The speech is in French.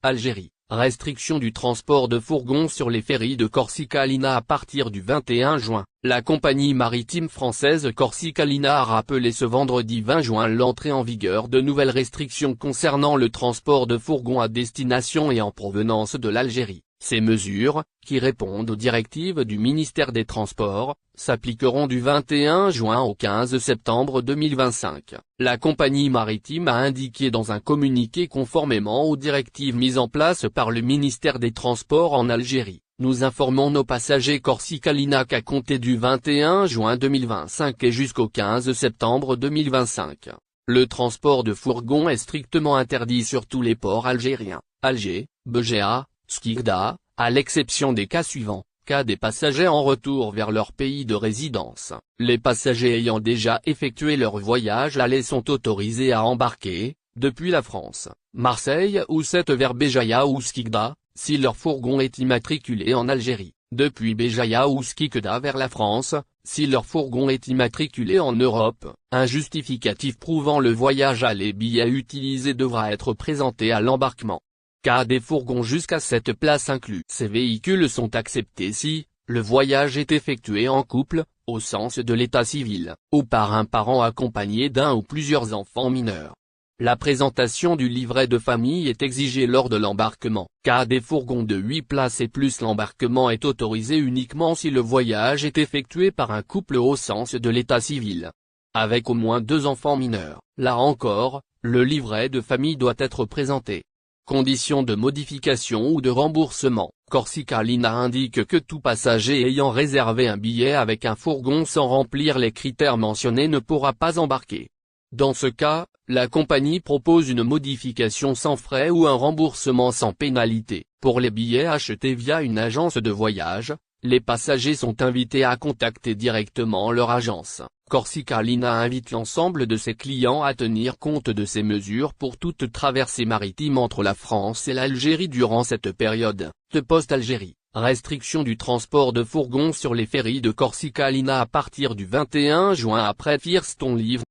Algérie. Restriction du transport de fourgons sur les ferries de Corsica-Lina à partir du 21 juin. La compagnie maritime française Corsica-Lina a rappelé ce vendredi 20 juin l'entrée en vigueur de nouvelles restrictions concernant le transport de fourgons à destination et en provenance de l'Algérie. Ces mesures, qui répondent aux directives du ministère des Transports, s'appliqueront du 21 juin au 15 septembre 2025. La compagnie maritime a indiqué dans un communiqué conformément aux directives mises en place par le ministère des Transports en Algérie. Nous informons nos passagers Corsica-Lina qu'à compter du 21 juin 2025 et jusqu'au 15 septembre 2025, le transport de fourgons est strictement interdit sur tous les ports algériens, Alger, Béja, Skikda, à l'exception des cas suivants. Cas des passagers en retour vers leur pays de résidence. Les passagers ayant déjà effectué leur voyage aller sont autorisés à embarquer, depuis la France, Marseille ou vers Béjaïa ou Skikda, si leur fourgon est immatriculé en Algérie, depuis Béjaïa ou Skikda vers la France, si leur fourgon est immatriculé en Europe. Un justificatif prouvant le voyage aller billet utilisé devra être présenté à l'embarquement. Cas des fourgons jusqu'à 7 places inclus. Ces véhicules sont acceptés si le voyage est effectué en couple, au sens de l'état civil, ou par un parent accompagné d'un ou plusieurs enfants mineurs. La présentation du livret de famille est exigée lors de l'embarquement. Cas des fourgons de 8 places et plus, l'embarquement est autorisé uniquement si le voyage est effectué par un couple au sens de l'état civil, avec au moins 2 enfants mineurs. Là encore, le livret de famille doit être présenté. Conditions de modification ou de remboursement. Corsica-Lina indique que tout passager ayant réservé un billet avec un fourgon sans remplir les critères mentionnés ne pourra pas embarquer. Dans ce cas, la compagnie propose une modification sans frais ou un remboursement sans pénalité. Pour les billets achetés via une agence de voyage, les passagers sont invités à contacter directement leur agence. Corsica-Lina invite l'ensemble de ses clients à tenir compte de ces mesures pour toute traversée maritime entre la France et l'Algérie durant cette période. De Poste Algérie. Restriction du transport de fourgons sur les ferries de Corsica-Lina à partir du 21 juin après First ton livre.